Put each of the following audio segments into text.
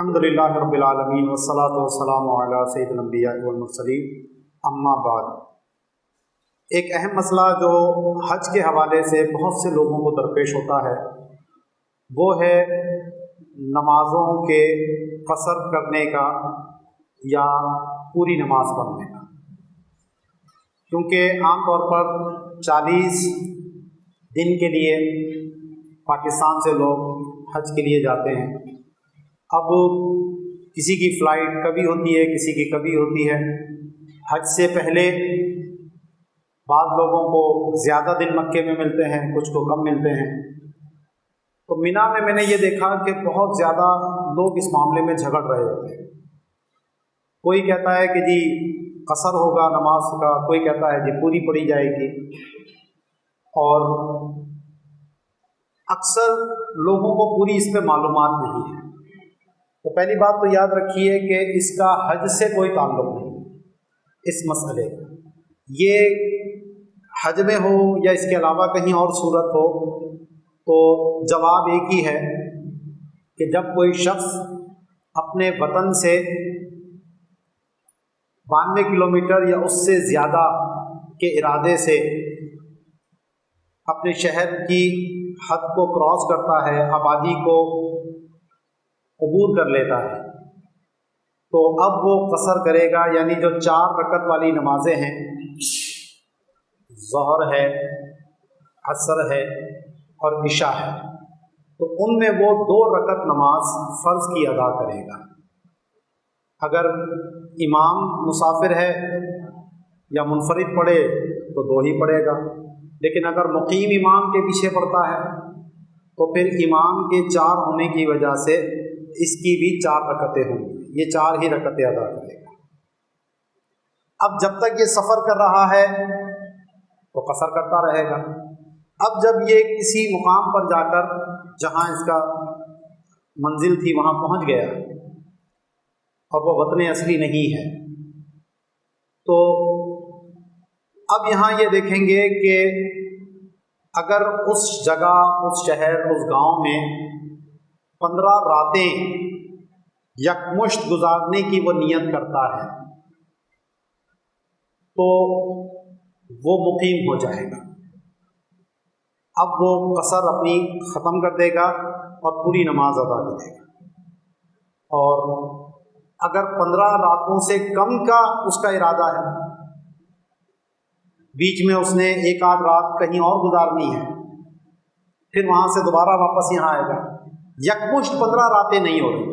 الحمدللہ رب العالمین والصلاۃ والسلام علی سید الانبیاء والمرسلین، اما بعد۔ ایک اہم مسئلہ جو حج کے حوالے سے بہت سے لوگوں کو درپیش ہوتا ہے وہ ہے نمازوں کے قصر کرنے کا یا پوری نماز پڑھنے کا، کیونکہ عام طور پر 40 دن کے لیے پاکستان سے لوگ حج کے لیے جاتے ہیں۔ اب کسی کی فلائٹ کبھی ہوتی ہے، کسی کی کبھی ہوتی ہے۔ حج سے پہلے بعض لوگوں کو زیادہ دن مکے میں ملتے ہیں، کچھ کو کم ملتے ہیں۔ تو مینا میں نے یہ دیکھا کہ بہت زیادہ لوگ اس معاملے میں جھگڑ رہے ہوتے ہیں۔ کوئی کہتا ہے کہ جی قصر ہوگا نماز کا، کوئی کہتا ہے جی پوری پڑھی جائے گی، اور اکثر لوگوں کو پوری اس پہ معلومات نہیں ہے۔ تو پہلی بات تو یاد رکھیے کہ اس کا حج سے کوئی تعلق نہیں اس مسئلے کا۔ یہ حج میں ہو یا اس کے علاوہ کہیں اور صورت ہو، تو جواب ایک ہی ہے کہ جب کوئی شخص اپنے وطن سے 92 کلومیٹر یا اس سے زیادہ کے ارادے سے اپنے شہر کی حد کو کراس کرتا ہے، آبادی کو عبور کر لیتا ہے، تو اب وہ قصر کرے گا۔ یعنی جو 4 رکعت والی نمازیں ہیں، ظہر ہے، عصر ہے اور عشاء ہے، تو ان میں وہ 2 رکعت نماز فرض کی ادا کرے گا۔ اگر امام مسافر ہے یا منفرد پڑھے تو 2 ہی پڑھے گا، لیکن اگر مقیم امام کے پیچھے پڑھتا ہے تو پھر امام کے 4 ہونے کی وجہ سے اس کی بھی 4 رکعتیں ہوں گی، یہ 4 ہی رکعتیں ادا کرے گا۔ اب جب تک یہ سفر کر رہا ہے تو قصر کرتا رہے گا۔ اب جب یہ کسی مقام پر جا کر جہاں اس کا منزل تھی وہاں پہنچ گیا اور وہ وطن اصلی نہیں ہے، تو اب یہاں یہ دیکھیں گے کہ اگر اس جگہ، اس شہر، اس گاؤں میں 15 راتیں یکمشت گزارنے کی وہ نیت کرتا ہے تو وہ مقیم ہو جائے گا۔ اب وہ قصر اپنی ختم کر دے گا اور پوری نماز ادا کرے گا۔ اور اگر 15 راتوں سے کم کا اس کا ارادہ ہے، بیچ میں اس نے 1 آدھ رات کہیں اور گزارنی ہے، پھر وہاں سے دوبارہ واپس یہاں آئے گا، یکمشت 15 راتیں نہیں ہو رہی،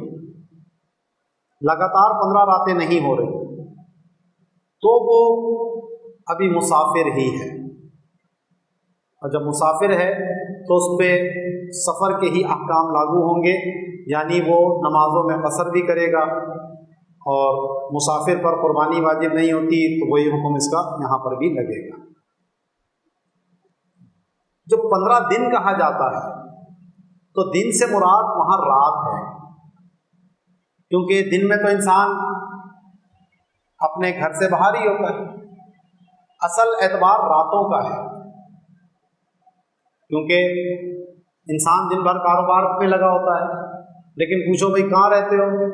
لگاتار 15 راتیں نہیں ہو رہی، تو وہ ابھی مسافر ہی ہے۔ اور جب مسافر ہے تو اس پہ سفر کے ہی احکام لاگو ہوں گے، یعنی وہ نمازوں میں قصر بھی کرے گا، اور مسافر پر قربانی واجب نہیں ہوتی تو وہی حکم اس کا یہاں پر بھی لگے گا۔ جو 15 دن کہا جاتا ہے تو دن سے مراد وہاں رات ہے، کیونکہ دن میں تو انسان اپنے گھر سے باہر ہی ہوتا ہے۔ اصل اعتبار راتوں کا ہے، کیونکہ انسان دن بھر کاروبار میں لگا ہوتا ہے، لیکن پوچھو بھائی کہاں رہتے ہو،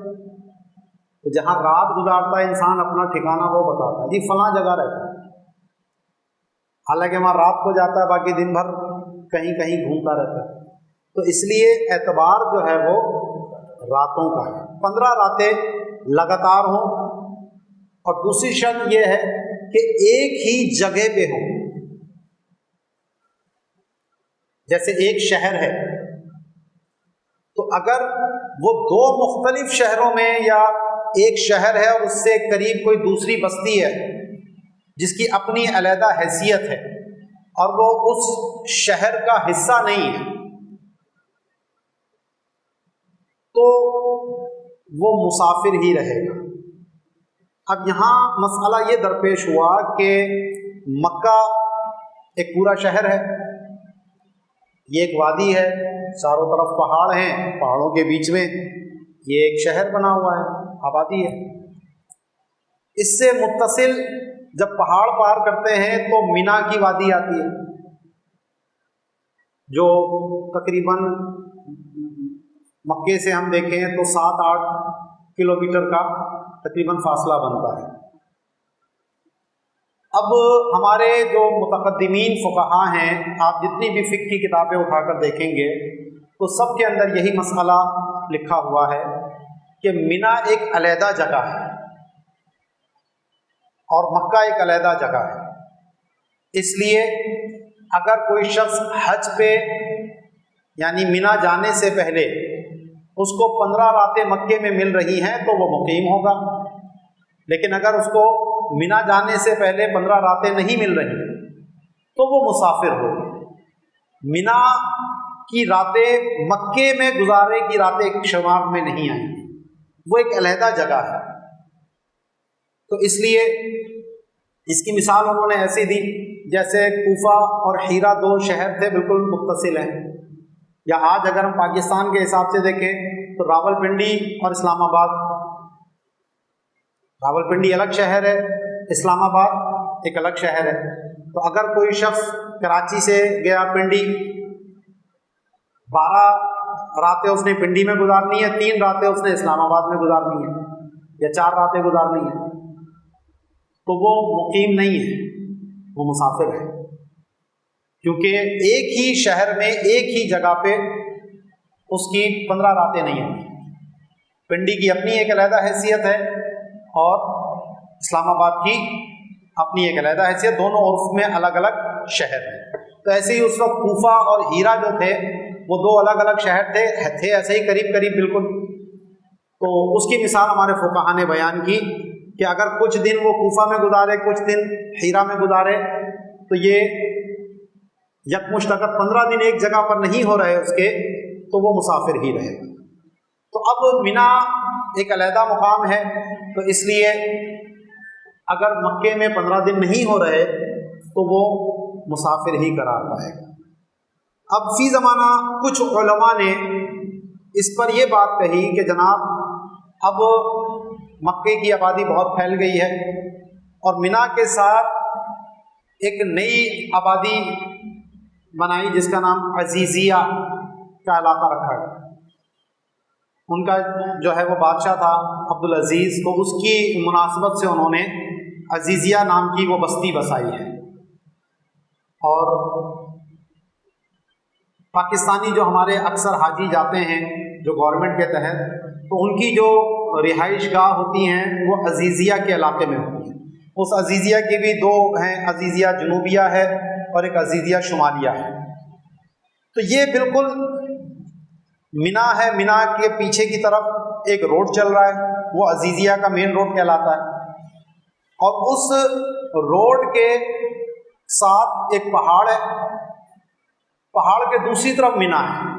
تو جہاں رات گزارتا ہے انسان اپنا ٹھکانہ وہ بتاتا ہے، جی فلاں جگہ رہتا ہے، حالانکہ وہاں رات کو جاتا ہے، باقی دن بھر کہیں کہیں گھومتا رہتا ہے۔ تو اس لیے اعتبار جو ہے وہ راتوں کا ہے، 15 راتیں لگاتار ہوں، اور دوسری شرط یہ ہے کہ ایک ہی جگہ پہ ہوں۔ جیسے ایک شہر ہے تو اگر وہ 2 مختلف شہروں میں، یا ایک شہر ہے اور اس سے قریب کوئی دوسری بستی ہے جس کی اپنی علیحدہ حیثیت ہے اور وہ اس شہر کا حصہ نہیں ہے، تو وہ مسافر ہی رہے گا۔ اب یہاں مسئلہ یہ درپیش ہوا کہ مکہ ایک پورا شہر ہے، یہ ایک وادی ہے، چاروں طرف پہاڑ ہیں، پہاڑوں کے بیچ میں یہ ایک شہر بنا ہوا ہے، آبادی ہے۔ اس سے متصل جب پہاڑ پار کرتے ہیں تو مینا کی وادی آتی ہے، جو تقریباً مکے سے ہم دیکھیں تو 7-8 کلومیٹر کا تقریباً فاصلہ بنتا ہے۔ اب ہمارے جو متقدمین فقہا ہیں، آپ جتنی بھی فقہ کی کتابیں اٹھا کر دیکھیں گے تو سب کے اندر یہی مسئلہ لکھا ہوا ہے کہ منی ایک علیحدہ جگہ ہے اور مکہ ایک علیحدہ جگہ ہے۔ اس لیے اگر کوئی شخص حج پہ یعنی منی جانے سے پہلے اس کو 15 راتیں مکے میں مل رہی ہیں تو وہ مقیم ہوگا، لیکن اگر اس کو منی جانے سے پہلے 15 راتیں نہیں مل رہی تو وہ مسافر ہوگا۔ منی کی راتیں مکے میں گزارے کی راتیں شمار میں نہیں آئیں گی، وہ ایک علیحدہ جگہ ہے۔ تو اس لیے اس کی مثال انہوں نے ایسی دی جیسے کوفہ اور ہیرا 2 شہر تھے بالکل متصل ہیں، یا آج اگر ہم پاکستان کے حساب سے دیکھیں تو راولپنڈی اور اسلام آباد، راولپنڈی الگ شہر ہے، اسلام آباد ایک الگ شہر ہے۔ تو اگر کوئی شخص کراچی سے گیا پنڈی، 12 راتیں اس نے پنڈی میں گزارنی ہے، 3 راتیں اس نے اسلام آباد میں گزارنی ہے، یا 4 راتیں گزارنی ہے، تو وہ مقیم نہیں ہے، وہ مسافر ہے، کیونکہ ایک ہی شہر میں ایک ہی جگہ پہ اس کی 15 راتیں نہیں ہوں گی۔ پنڈی کی اپنی ایک علیحدہ حیثیت ہے اور اسلام آباد کی اپنی ایک علیحدہ حیثیت، دونوں عرف میں الگ الگ شہر ہیں۔ تو ایسے ہی اس وقت کوفہ اور ہیرا جو تھے وہ 2 الگ الگ شہر تھے ایسے ہی قریب قریب بالکل۔ تو اس کی مثال ہمارے فقہا نے بیان کی کہ اگر کچھ دن وہ کوفہ میں گزارے، کچھ دن ہیرا میں گزارے، تو یہ یکمشت اگر 15 دن ایک جگہ پر نہیں ہو رہے اس کے تو وہ مسافر ہی رہے گا۔ تو اب منی ایک علیحدہ مقام ہے، تو اس لیے اگر مکے میں 15 دن نہیں ہو رہے تو وہ مسافر ہی قرار پائے گا۔ اب فی زمانہ کچھ علماء نے اس پر یہ بات کہی کہ جناب اب مکے کی آبادی بہت پھیل گئی ہے اور منی کے ساتھ ایک نئی آبادی بنائی جس کا نام عزیزیہ کا علاقہ رکھا ہے۔ ان کا جو ہے وہ بادشاہ تھا عبدالعزیز، تو اس کی مناسبت سے انہوں نے عزیزیہ نام کی وہ بستی بسائی ہے۔ اور پاکستانی جو ہمارے اکثر حاجی جاتے ہیں جو گورنمنٹ کے تحت، تو ان کی جو رہائش گاہ ہوتی ہیں وہ عزیزیہ کے علاقے میں ہوتی ہیں۔ اس عزیزیہ کی بھی 2 ہیں، عزیزیہ جنوبیہ ہے اور ایک عزیزیہ شمالیہ ہے۔ تو یہ بالکل منی ہے، منی کے پیچھے کی طرف ایک روڈ چل رہا ہے، وہ عزیزیہ کا مین روڈ کہلاتا ہے، اور اس روڈ کے ساتھ ایک پہاڑ ہے، پہاڑ کے دوسری طرف منی ہے۔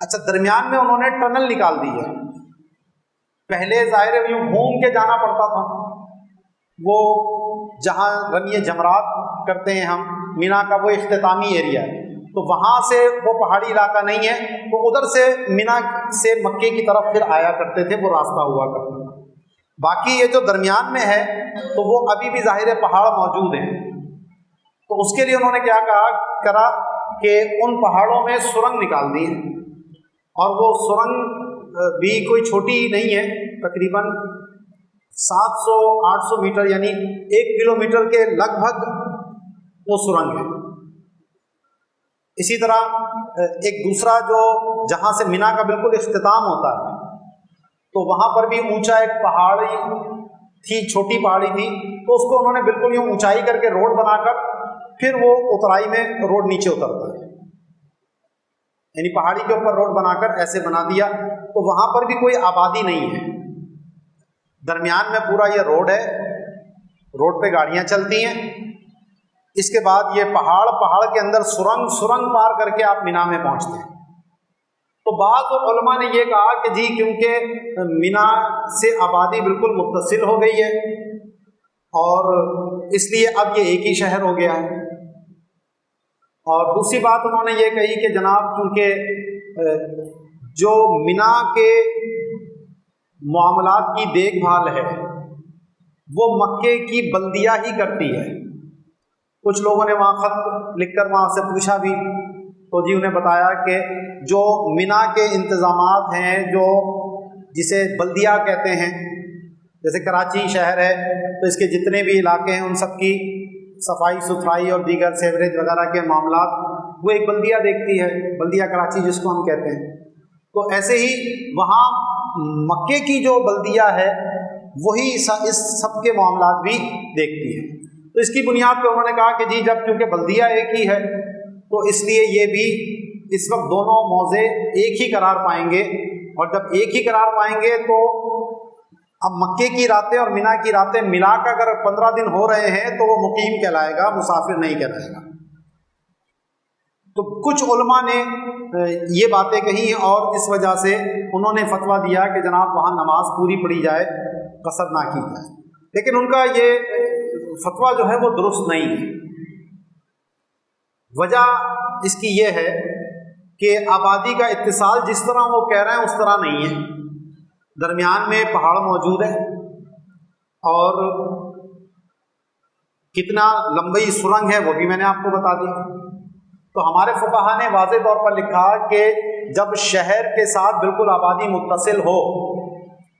اچھا، درمیان میں انہوں نے ٹنل نکال دی ہے۔ پہلے ظاہر ہے یوں گھوم کے جانا پڑتا تھا، وہ جہاں رمی جمرات کرتے ہیں ہم، منی کا وہ اختتامی ایریا ہے، تو وہاں سے وہ پہاڑی علاقہ نہیں ہے، تو ادھر سے منی سے مکے کی طرف پھر آیا کرتے تھے، وہ راستہ ہوا کرتا تھا۔ باقی یہ جو درمیان میں ہے تو وہ ابھی بھی ظاہر پہاڑ موجود ہیں۔ تو اس کے لیے انہوں نے کیا کرا کہ ان پہاڑوں میں سرنگ نکال دی ہے، اور وہ سرنگ بھی کوئی چھوٹی نہیں ہے، تقریباً 700-800 میٹر یعنی 1 کلومیٹر کے لگ بھگ وہ سرنگ ہے۔ اسی طرح ایک دوسرا جو جہاں سے منی کا بالکل اختتام ہوتا ہے، تو وہاں پر بھی اونچا ایک پہاڑی تھی، چھوٹی پہاڑی تھی، تو اس کو انہوں نے بالکل یوں اونچائی کر کے روڈ بنا کر پھر وہ اترائی میں روڈ نیچے اترتا ہے، یعنی پہاڑی کے اوپر روڈ بنا کر ایسے بنا دیا، تو وہاں پر بھی کوئی آبادی نہیں ہے، درمیان میں پورا یہ روڈ ہے، روڈ پہ گاڑیاں چلتی ہیں، اس کے بعد یہ پہاڑ کے اندر سرنگ پار کر کے آپ منی میں پہنچتے ہیں۔ تو بعض علماء نے یہ کہا کہ جی کیونکہ منی سے آبادی بالکل متصل ہو گئی ہے اور اس لیے اب یہ ایک ہی شہر ہو گیا ہے۔ اور دوسری بات انہوں نے یہ کہی کہ جناب کیونکہ جو منی کے معاملات کی دیکھ بھال ہے وہ مکے کی بلدیہ ہی کرتی ہے۔ کچھ لوگوں نے وہاں خط لکھ کر وہاں سے پوچھا بھی، تو جی انہیں بتایا کہ جو منا کے انتظامات ہیں، جو جسے بلدیہ کہتے ہیں، جیسے کراچی شہر ہے تو اس کے جتنے بھی علاقے ہیں ان سب کی صفائی ستھرائی اور دیگر سیوریج وغیرہ کے معاملات وہ ایک بلدیہ دیکھتی ہے، بلدیہ کراچی جس کو ہم کہتے ہیں۔ تو ایسے ہی وہاں مکے کی جو بلدیہ ہے وہی اس سب کے معاملات بھی دیکھتی ہے۔ تو اس کی بنیاد پہ انہوں نے کہا کہ جی جب چونکہ بلدیہ ایک ہی ہے تو اس لیے یہ بھی اس وقت دونوں موضع ایک ہی قرار پائیں گے، اور جب ایک ہی قرار پائیں گے تو اب مکے کی راتیں اور منا کی راتیں ملا کر اگر 15 دن ہو رہے ہیں تو وہ مقیم کہلائے گا، مسافر نہیں کہلائے گا۔ تو کچھ علماء نے یہ باتیں کہیں اور اس وجہ سے انہوں نے فتویٰ دیا کہ جناب وہاں نماز پوری پڑھی جائے، قصر نہ کی جائے، لیکن ان کا یہ فتویٰ جو ہے وہ درست نہیں ہے۔ وجہ اس کی یہ ہے کہ آبادی کا اتصال جس طرح وہ کہہ رہے ہیں اس طرح نہیں ہے۔ درمیان میں پہاڑ موجود ہے اور کتنا لمبی سرنگ ہے وہ بھی میں نے آپ کو بتا دی۔ تو ہمارے فقہا نے واضح طور پر لکھا کہ جب شہر کے ساتھ بالکل آبادی متصل ہو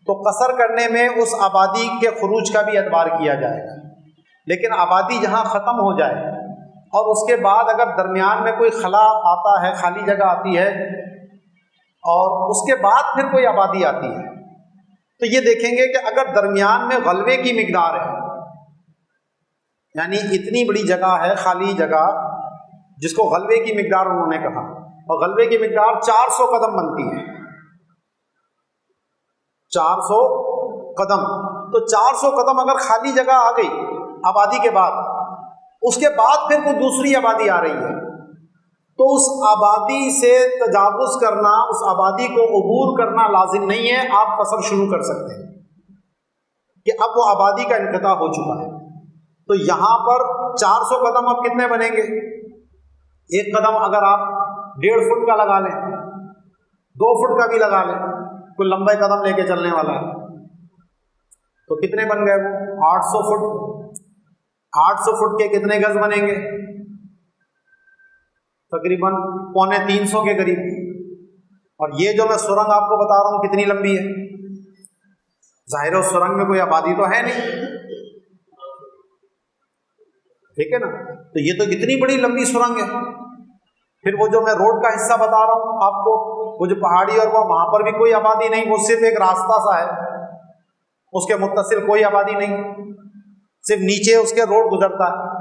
تو قصر کرنے میں اس آبادی کے خروج کا بھی اعتبار کیا جائے گا، لیکن آبادی جہاں ختم ہو جائے اور اس کے بعد اگر درمیان میں کوئی خلا آتا ہے، خالی جگہ آتی ہے اور اس کے بعد پھر کوئی آبادی آتی ہے، تو یہ دیکھیں گے کہ اگر درمیان میں غلبے کی مقدار ہے، یعنی اتنی بڑی جگہ ہے خالی جگہ جس کو غلبے کی مقدار انہوں نے کہا، اور غلبے کی مقدار 400 قدم بنتی ہے، 400 قدم، تو 400 قدم اگر خالی جگہ آ گئی آبادی کے بعد، اس کے بعد پھر کوئی دوسری آبادی آ رہی ہے، تو اس آبادی سے تجاوز کرنا، اس آبادی کو عبور کرنا لازم نہیں ہے، آپ قصر شروع کر سکتے ہیں کہ اب وہ آبادی کا انقطاع ہو چکا ہے۔ تو یہاں پر 400 قدم اب کتنے بنیں گے؟ ایک قدم اگر آپ 1.5 فٹ کا لگا لیں، 2 فٹ کا بھی لگا لیں، کوئی لمبے قدم لے کے چلنے والا ہے، تو کتنے بن گئے وہ 800 فٹ۔ 800 فٹ کے کتنے گز بنیں گے؟ تقریباً 250 کے قریب۔ اور یہ جو میں سرنگ آپ کو بتا رہا ہوں کتنی لمبی ہے؟ ظاہر ہے اس سرنگ میں کوئی آبادی تو ہے نہیں، ٹھیک ہے نا؟ تو یہ تو کتنی بڑی لمبی سرنگ ہے۔ پھر وہ جو میں روڈ کا حصہ بتا رہا ہوں آپ کو، وہ جو پہاڑی اور وہاں پر بھی کوئی آبادی نہیں، وہ صرف ایک راستہ سا ہے، اس کے متصل کوئی آبادی نہیں، صرف نیچے اس کے روڈ گزرتا ہے۔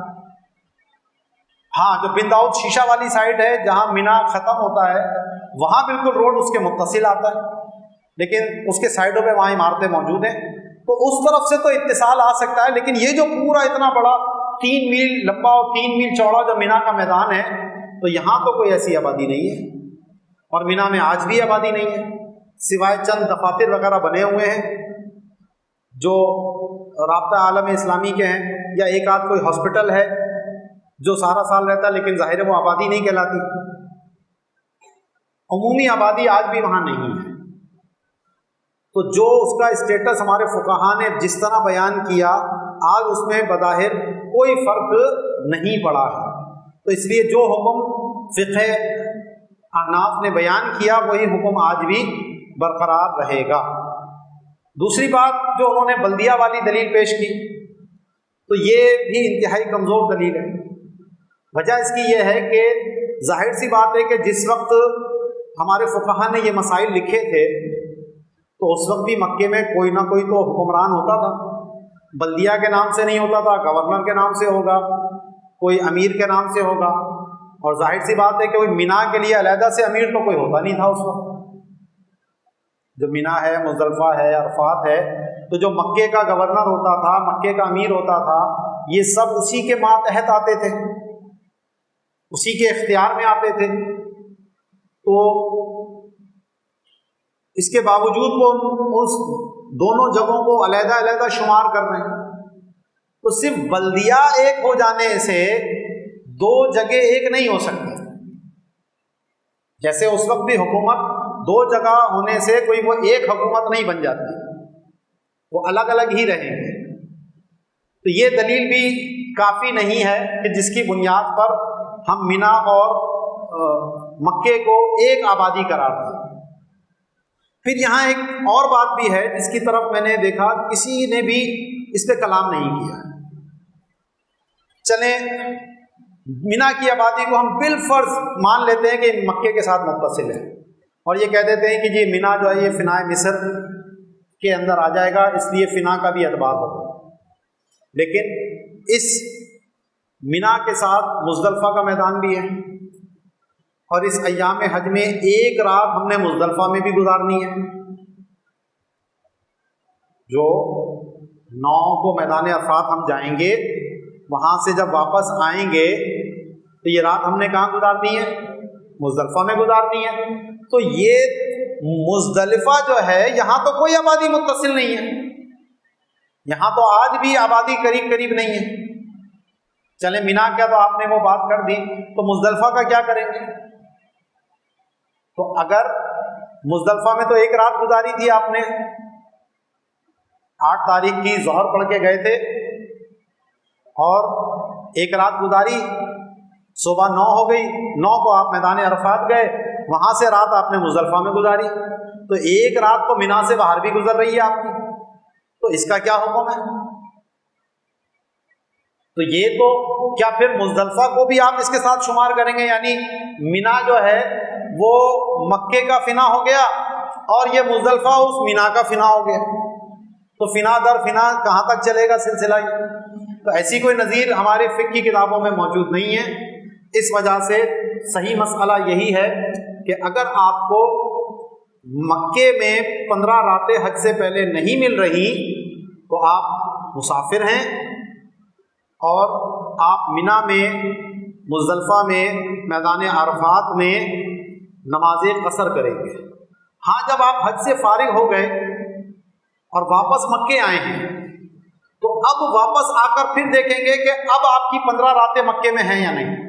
ہاں جو بن داؤد شیشہ والی سائڈ ہے جہاں منا ختم ہوتا ہے وہاں بالکل روڈ اس کے متصل آتا ہے، لیکن اس کے سائڈوں پہ وہاں عمارتیں موجود ہیں، تو اس طرف سے تو اتصال آ سکتا ہے، لیکن یہ جو پورا اتنا بڑا 3 میل لمبا اور 3 میل چوڑا جو منا کا میدان ہے، تو یہاں تو کوئی ایسی آبادی نہیں ہے، اور منا میں آج بھی آبادی نہیں ہے، سوائے چند دفاتر وغیرہ بنے ہوئے ہیں جو رابطہ عالم اسلامی کے ہیں، یا ایک آدھ کوئی ہاسپٹل ہے جو سارا سال رہتا ہے، لیکن ظاہر ہے وہ آبادی نہیں کہلاتی۔ عمومی آبادی آج بھی وہاں نہیں ہے۔ تو جو اس کا اسٹیٹس ہمارے فقہاء نے جس طرح بیان کیا، آج اس میں بظاہر کوئی فرق نہیں پڑا ہے، تو اس لیے جو حکم فقہ احناف نے بیان کیا وہی حکم آج بھی برقرار رہے گا۔ دوسری بات جو انہوں نے بلدیہ والی دلیل پیش کی، تو یہ بھی انتہائی کمزور دلیل ہے۔ وجہ اس کی یہ ہے کہ ظاہر سی بات ہے کہ جس وقت ہمارے فقہاء نے یہ مسائل لکھے تھے تو اس وقت بھی مکے میں کوئی نہ کوئی تو حکمران ہوتا تھا، بلدیہ کے نام سے نہیں ہوتا تھا، گورنر کے نام سے ہوگا، کوئی امیر کے نام سے ہوگا، اور ظاہر سی بات ہے کہ کوئی منا کے لیے علیحدہ سے امیر تو کوئی ہوتا نہیں تھا اس وقت۔ جو منا ہے، مزدلفہ ہے، عرفات ہے، تو جو مکے کا گورنر ہوتا تھا، مکے کا امیر ہوتا تھا، یہ سب اسی کے ماتحت آتے تھے، اسی کے اختیار میں آتے تھے۔ تو اس کے باوجود وہ اس دونوں جگہوں کو علیحدہ علیحدہ شمار کر رہے ہیں، تو صرف بلدیہ ایک ہو جانے سے 2 جگہ ایک نہیں ہو سکتی۔ جیسے اس وقت بھی حکومت 2 جگہ ہونے سے کوئی وہ ایک حکومت نہیں بن جاتی، وہ الگ الگ ہی رہیں گے۔ تو یہ دلیل بھی کافی نہیں ہے کہ جس کی بنیاد پر ہم منا اور مکے کو ایک آبادی قرار دیا۔ پھر یہاں ایک اور بات بھی ہے جس کی طرف میں نے دیکھا کسی نے بھی اس پہ کلام نہیں کیا۔ چلیں مینا کی آبادی کو ہم بالفرض مان لیتے ہیں کہ مکے کے ساتھ متصل ہے، اور یہ کہہ دیتے ہیں کہ جی مینا جو ہے یہ فنا مصر کے اندر آ جائے گا، اس لیے فنا کا بھی اعتبار ہوگا۔ لیکن اس مینا کے ساتھ مزدلفہ کا میدان بھی ہے، اور اس ایام حج میں ایک رات ہم نے مزدلفہ میں بھی گزارنی ہے۔ جو 9 کو میدان عرفات ہم جائیں گے، وہاں سے جب واپس آئیں گے تو یہ رات ہم نے کہاں گزارنی ہے؟ مزدلفہ میں گزارنی ہے۔ تو یہ مزدلفہ جو ہے یہاں تو کوئی آبادی متصل نہیں ہے، یہاں تو آج بھی آبادی قریب قریب نہیں ہے۔ چلیں مینا کا تو آپ نے وہ بات کر دی، تو مزدلفہ کا کیا کریں گے؟ تو اگر مزدلفہ میں تو ایک رات گزاری تھی آپ نے، 8 تاریخ کی ظہر پڑھ کے گئے تھے اور ایک رات گزاری، صبح 9 ہو گئی، 9 کو آپ میدان عرفات گئے، وہاں سے رات آپ نے مزدلفہ میں گزاری، تو ایک رات تو مینا سے باہر بھی گزر رہی ہے آپ کی، تو اس کا کیا حکم ہے؟ تو یہ تو کیا پھر مزدلفہ کو بھی آپ اس کے ساتھ شمار کریں گے؟ یعنی مینا جو ہے وہ مکے کا فنا ہو گیا اور یہ مزدلفہ اس مینا کا فنا ہو گیا، تو فنا در فنا کہاں تک چلے گا سلسلہ یہ؟ تو ایسی کوئی نظیر ہماری فقہ کی کتابوں میں موجود نہیں ہے۔ اس وجہ سے صحیح مسئلہ یہی ہے کہ اگر آپ کو مکے میں 15 راتیں حج سے پہلے نہیں مل رہی تو آپ مسافر ہیں اور آپ مینا میں، مزدلفہ میں، میدان عرفات میں نماز قصر کریں گے۔ ہاں جب آپ حج سے فارغ ہو گئے اور واپس مکے آئے ہیں تو اب واپس آ کر پھر دیکھیں گے کہ اب آپ کی 15 راتیں مکے میں ہیں یا نہیں۔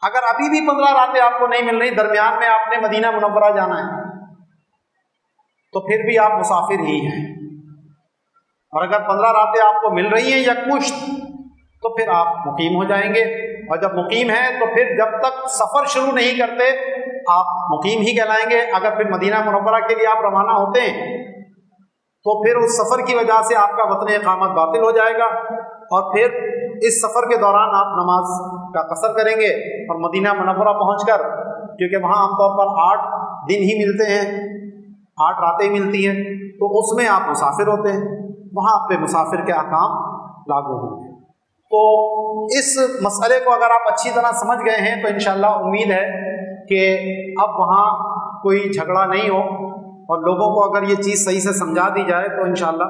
اگر ابھی بھی 15 راتیں آپ کو نہیں مل رہی، درمیان میں آپ نے مدینہ منورہ جانا ہے، تو پھر بھی آپ مسافر ہی ہیں، اور اگر 15 راتیں آپ کو مل رہی ہیں یکمشت تو پھر آپ مقیم ہو جائیں گے، اور جب مقیم ہیں تو پھر جب تک سفر شروع نہیں کرتے آپ مقیم ہی کہلائیں گے۔ اگر پھر مدینہ منورہ کے لیے آپ روانہ ہوتے ہیں تو پھر اس سفر کی وجہ سے آپ کا وطن اقامت باطل ہو جائے گا، اور پھر اس سفر کے دوران آپ نماز کا قصر کریں گے، اور مدینہ منورہ پہنچ کر، کیونکہ وہاں عام طور پر 8 دن ہی ملتے ہیں، 8 راتیں ہی ملتی ہیں، تو اس میں آپ مسافر ہوتے ہیں، وہاں پہ مسافر کے احکام لاگو ہوں گے۔ تو اس مسئلے کو اگر آپ اچھی طرح سمجھ گئے ہیں تو انشاءاللہ امید ہے کہ اب وہاں کوئی جھگڑا نہیں ہو، اور لوگوں کو اگر یہ چیز صحیح سے سمجھا دی جائے تو انشاءاللہ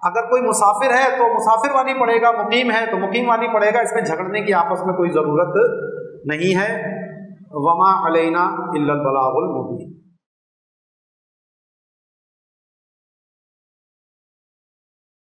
اگر کوئی مسافر ہے تو مسافر والی پڑے گا، مقیم ہے تو مقیم والی پڑے گا، اس میں جھگڑنے کی آپس میں کوئی ضرورت نہیں ہے۔ وما علینا الا البلاغ المبین۔